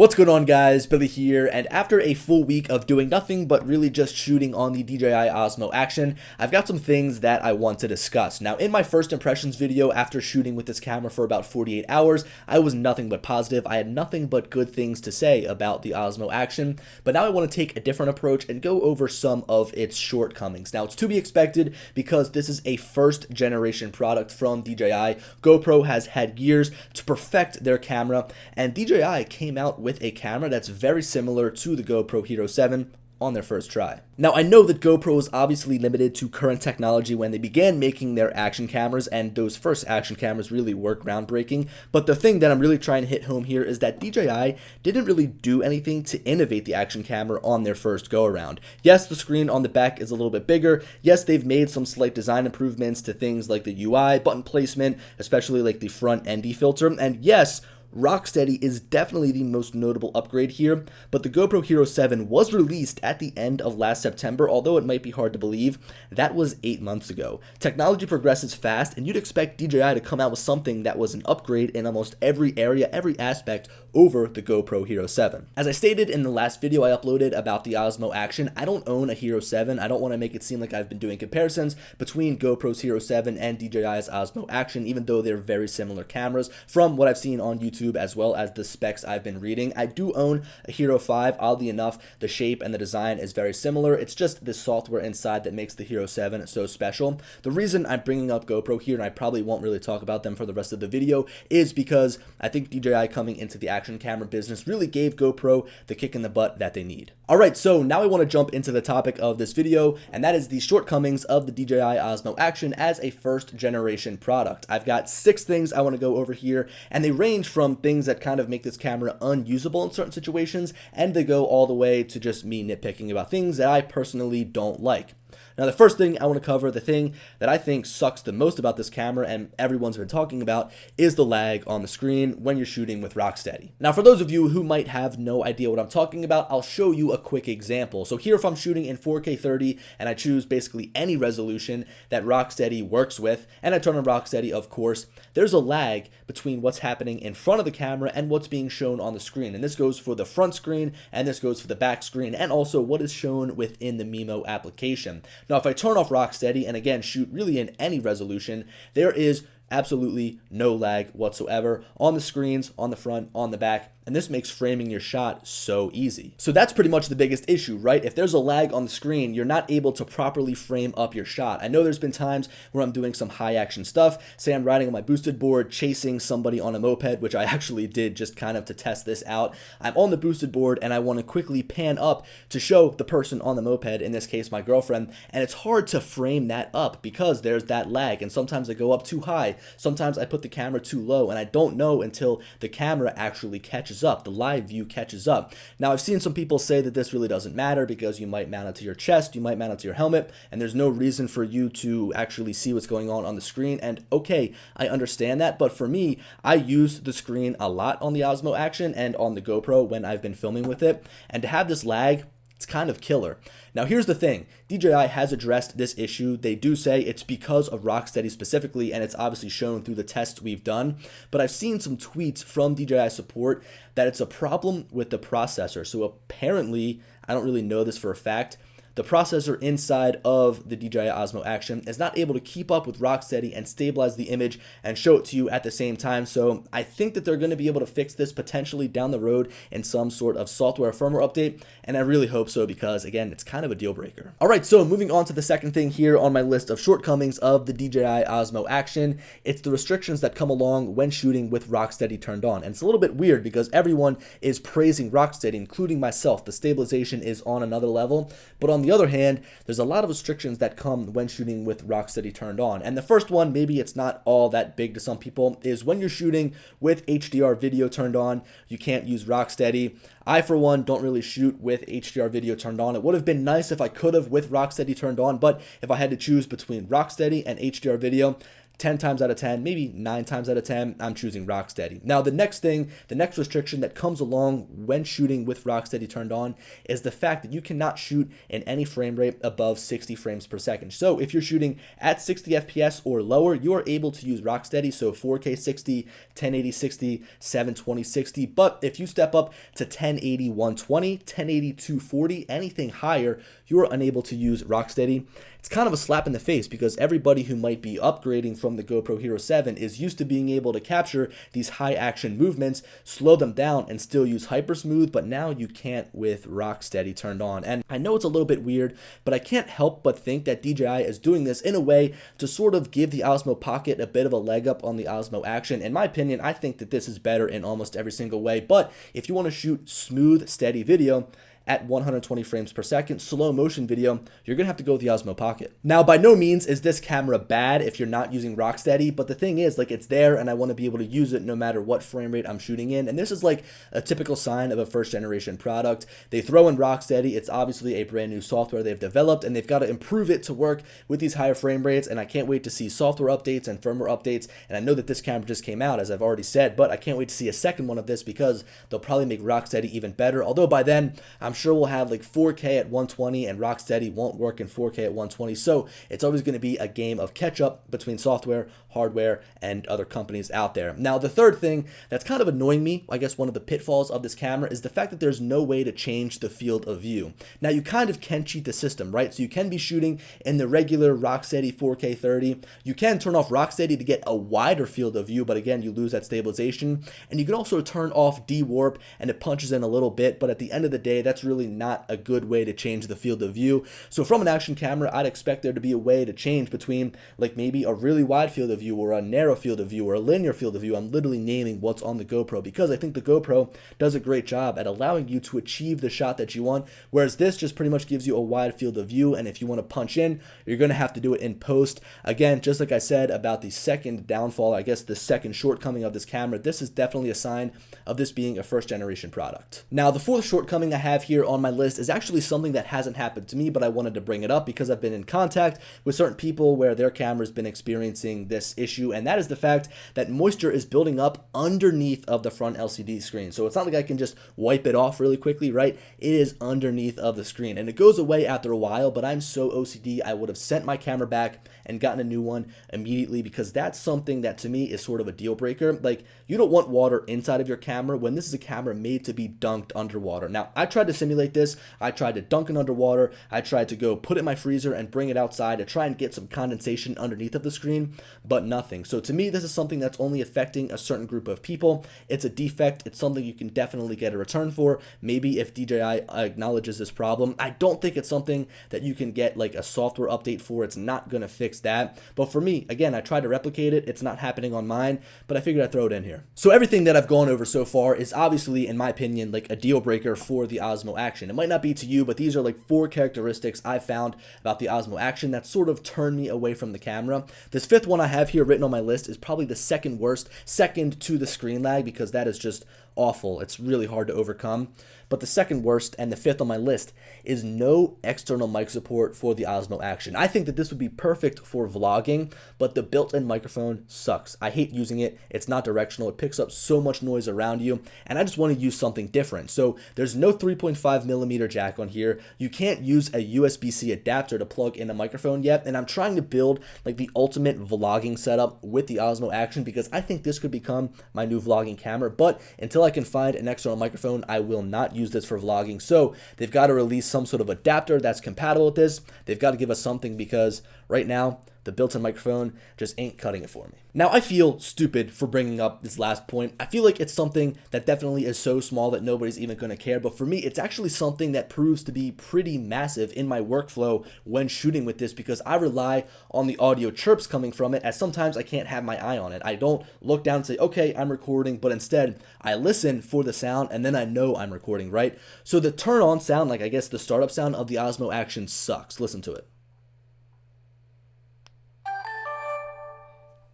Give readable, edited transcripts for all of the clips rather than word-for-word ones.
What's going on, guys? Billy here, and after a full week of doing nothing but really just shooting on the DJI Osmo Action, I've got some things that I want to discuss. Now, in my first impressions video after shooting with this camera for about 48 hours, I was nothing but positive. I had nothing but good things to say about the Osmo Action, but now I want to take a different approach and go over some of its shortcomings. Now, it's to be expected because this is a first generation product from DJI. GoPro has had years to perfect their camera, and DJI came out with a camera that's very similar to the GoPro Hero 7 on their first try. Now, I know that GoPro is obviously limited to current technology when they began making their action cameras, and those first action cameras really were groundbreaking, but the thing that I'm really trying to hit home here is that DJI didn't really do anything to innovate the action camera on their first go-around. Yes, the screen on the back is a little bit bigger. Yes, they've made some slight design improvements to things like the UI, button placement, especially like the front ND filter, and yes, Rocksteady is definitely the most notable upgrade here, but the GoPro Hero 7 was released at the end of last September, although it might be hard to believe. That was 8 months ago. Technology progresses fast, and you'd expect DJI to come out with something that was an upgrade in almost every area, every aspect over the GoPro Hero 7. As I stated in the last video I uploaded about the Osmo Action, I don't own a Hero 7. I don't want to make it seem like I've been doing comparisons between GoPro's Hero 7 and DJI's Osmo Action, even though they're very similar cameras from what I've seen on YouTube as well as the specs I've been reading. I do own a Hero 5. Oddly enough, the shape and the design is very similar. It's just the software inside that makes the Hero 7 so special. The reason I'm bringing up GoPro here, and I probably won't really talk about them for the rest of the video, is because I think DJI coming into the action camera business really gave GoPro the kick in the butt that they need. Alright, so now I want to jump into the topic of this video, and that is the shortcomings of the DJI Osmo Action as a first generation product. I've got 6 things I want to go over here, and they range from things that kind of make this camera unusable in certain situations, and they go all the way to just me nitpicking about things that I personally don't like. Now, the first thing I want to cover, the thing that I think sucks the most about this camera and everyone's been talking about, is the lag on the screen when you're shooting with Rocksteady. Now, for those of you who might have no idea what I'm talking about, I'll show you a quick example. So here, if I'm shooting in 4K 30 and I choose basically any resolution that Rocksteady works with, and I turn on Rocksteady, of course, there's a lag between what's happening in front of the camera and what's being shown on the screen. And this goes for the front screen, and this goes for the back screen, and also what is shown within the Mimo application. Now, if I turn off Rocksteady and again shoot really in any resolution, there is absolutely no lag whatsoever on the screens, on the front, on the back, and this makes framing your shot so easy. So that's pretty much the biggest issue, right? If there's a lag on the screen, you're not able to properly frame up your shot. I know there's been times where I'm doing some high action stuff, say I'm riding on my boosted board, chasing somebody on a moped, which I actually did just kind of to test this out. I'm on the boosted board and I want to quickly pan up to show the person on the moped, in this case my girlfriend, and it's hard to frame that up because there's that lag, and sometimes I go up too high, sometimes I put the camera too low, and I don't know until the camera actually catches up, the live view catches up. Now, I've seen some people say that this really doesn't matter because you might mount it to your chest, you might mount it to your helmet, and there's no reason for you to actually see what's going on the screen, and okay, I understand that, but for me, I use the screen a lot on the Osmo Action and on the GoPro when I've been filming with it, and to have this lag, it's kind of killer. Now, here's the thing. DJI has addressed this issue. They do say it's because of Rocksteady specifically, and it's obviously shown through the tests we've done. But I've seen some tweets from DJI support that it's a problem with the processor. So apparently, I don't really know this for a fact, the processor inside of the DJI Osmo Action is not able to keep up with Rocksteady and stabilize the image and show it to you at the same time. So I think that they're going to be able to fix this potentially down the road in some sort of software firmware update, and I really hope so because, again, it's kind of a deal breaker. All right, so moving on to the second thing here on my list of shortcomings of the DJI Osmo Action, it's the restrictions that come along when shooting with Rocksteady turned on. And it's a little bit weird because everyone is praising Rocksteady, including myself. The stabilization is on another level, but on the other hand, there's a lot of restrictions that come when shooting with Rocksteady turned on. And the first one, maybe it's not all that big to some people, is when you're shooting with HDR video turned on, you can't use Rocksteady. I, for one, don't really shoot with HDR video turned on. It would have been nice if I could have with Rocksteady turned on, but if I had to choose between Rocksteady and HDR video, 10 times out of 10, maybe 9 times out of 10, I'm choosing Rocksteady. Now, the next restriction that comes along when shooting with Rocksteady turned on is the fact that you cannot shoot in any frame rate above 60 frames per second. So if you're shooting at 60 FPS or lower, you are able to use Rocksteady, so 4K 60, 1080 60, 720 60. But if you step up to 1080 120, 1080 240, anything higher, you are unable to use Rocksteady. It's kind of a slap in the face because everybody who might be upgrading from the GoPro Hero 7 is used to being able to capture these high action movements, slow them down, and still use hyper smooth, but now you can't with Rocksteady turned on. And I know it's a little bit weird, but I can't help but think that DJI is doing this in a way to sort of give the Osmo Pocket a bit of a leg up on the Osmo Action. In my opinion, I think that this is better in almost every single way, but if you want to shoot smooth, steady video at 120 frames per second, slow motion video, you're gonna have to go with the Osmo Pocket. Now, by no means is this camera bad if you're not using Rocksteady, but the thing is, like, it's there and I wanna be able to use it no matter what frame rate I'm shooting in. And this is like a typical sign of a first generation product. They throw in Rocksteady, it's obviously a brand new software they've developed and they've got to improve it to work with these higher frame rates. And I can't wait to see software updates and firmware updates. And I know that this camera just came out, as I've already said, but I can't wait to see a second one of this because they'll probably make Rocksteady even better. Although by then, I'm sure we'll have like 4K at 120 and Rocksteady won't work in 4K at 120. So it's always going to be a game of catch up between software, hardware, and other companies out there. Now, the third thing that's kind of annoying me, I guess one of the pitfalls of this camera, is the fact that there's no way to change the field of view. Now, you kind of can cheat the system, right? So you can be shooting in the regular Rocksteady 4K 30. You can turn off Rocksteady to get a wider field of view, but again, you lose that stabilization. And you can also turn off D-Warp and it punches in a little bit, but at the end of the day, that's really not a good way to change the field of view. So from an action camera, I'd expect there to be a way to change between like maybe a really wide field of view or a narrow field of view or a linear field of view. I'm literally naming what's on the GoPro because I think the GoPro does a great job at allowing you to achieve the shot that you want, whereas this just pretty much gives you a wide field of view, and if you want to punch in, you're going to have to do it in post. Again, just like I said about the second downfall, I guess the second shortcoming of this camera, this is definitely a sign of this being a first generation product. Now, the fourth shortcoming I have here on my list is actually something that hasn't happened to me, but I wanted to bring it up because I've been in contact with certain people where their camera's been experiencing this issue, and that is the fact that moisture is building up underneath of the front LCD screen. So it's not like I can just wipe it off really quickly, right? It is underneath of the screen, and it goes away after a while, but I'm so OCD, I would have sent my camera back and gotten a new one immediately because that's something that to me is sort of a deal breaker. Like, you don't want water inside of your camera when this is a camera made to be dunked underwater. Now, I tried to simulate this. I tried to dunk it underwater. I tried to go put it in my freezer and bring it outside to try and get some condensation underneath of the screen, but nothing. So to me, this is something that's only affecting a certain group of people. It's a defect. It's something you can definitely get a return for. Maybe if DJI acknowledges this problem. I don't think it's something that you can get like a software update for. It's not going to fix that. But for me, again, I tried to replicate it. It's not happening on mine, but I figured I'd throw it in here. So everything that I've gone over so far is obviously, in my opinion, like a deal breaker for the Osmo Action. It might not be to you, but these are like 4 characteristics I've found about the Osmo Action that sort of turn me away from the camera. This fifth one I have here written on my list is probably the second worst, second to the screen lag, because that is just awful. It's really hard to overcome. But the second worst and the fifth on my list is no external mic support for the Osmo Action. I think that this would be perfect for vlogging, but the built-in microphone sucks. I hate using it. It's not directional. It picks up so much noise around you, and I just want to use something different. So there's no 3.5mm jack on here. You can't use a USB-C adapter to plug in a microphone yet, and I'm trying to build like the ultimate vlogging setup with the Osmo Action because I think this could become my new vlogging camera, but until I can find an external microphone, I will not use this for vlogging. So they've got to release some sort of adapter that's compatible with this. They've got to give us something because right now the built-in microphone just ain't cutting it for me. Now, I feel stupid for bringing up this last point. I feel like it's something that definitely is so small that nobody's even going to care, but for me, it's actually something that proves to be pretty massive in my workflow when shooting with this because I rely on the audio chirps coming from it, as sometimes I can't have my eye on it. I don't look down and say, okay, I'm recording, but instead I listen for the sound and then I know I'm recording, right? So the turn on sound, like I guess the startup sound of the Osmo Action sucks. Listen to it.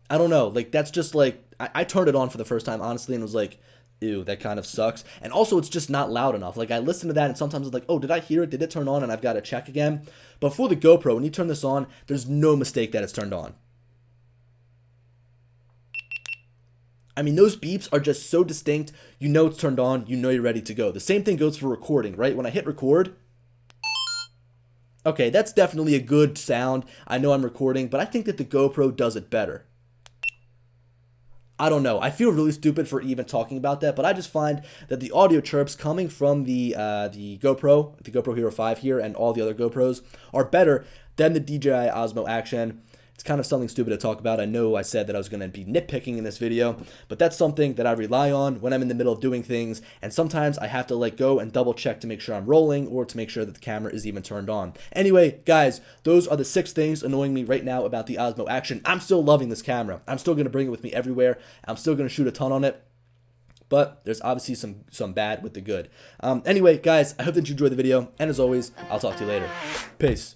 I don't know, like that's just like, I turned it on for the first time, honestly, and was like, ew, that kind of sucks. And also, it's just not loud enough. Like, I listen to that, and sometimes it's like, oh, did I hear it? Did it turn on? And I've got to check again. But for the GoPro, when you turn this on, there's no mistake that it's turned on. I mean, those beeps are just so distinct. You know it's turned on. You know you're ready to go. The same thing goes for recording, right? When I hit record, okay, that's definitely a good sound. I know I'm recording, but I think that the GoPro does it better. I don't know. I feel really stupid for even talking about that, but I just find that the audio chirps coming from the GoPro Hero 5 here and all the other GoPros are better than the DJI Osmo Action. It's kind of something stupid to talk about. I know I said that I was going to be nitpicking in this video, but that's something that I rely on when I'm in the middle of doing things, and sometimes I have to like go and double check to make sure I'm rolling or to make sure that the camera is even turned on. Anyway, guys, those are the 6 things annoying me right now about the Osmo Action. I'm still loving this camera. I'm still going to bring it with me everywhere. I'm still going to shoot a ton on it. But there's obviously some bad with the good. Anyway, guys, I hope that you enjoyed the video, and as always, I'll talk to you later. Peace.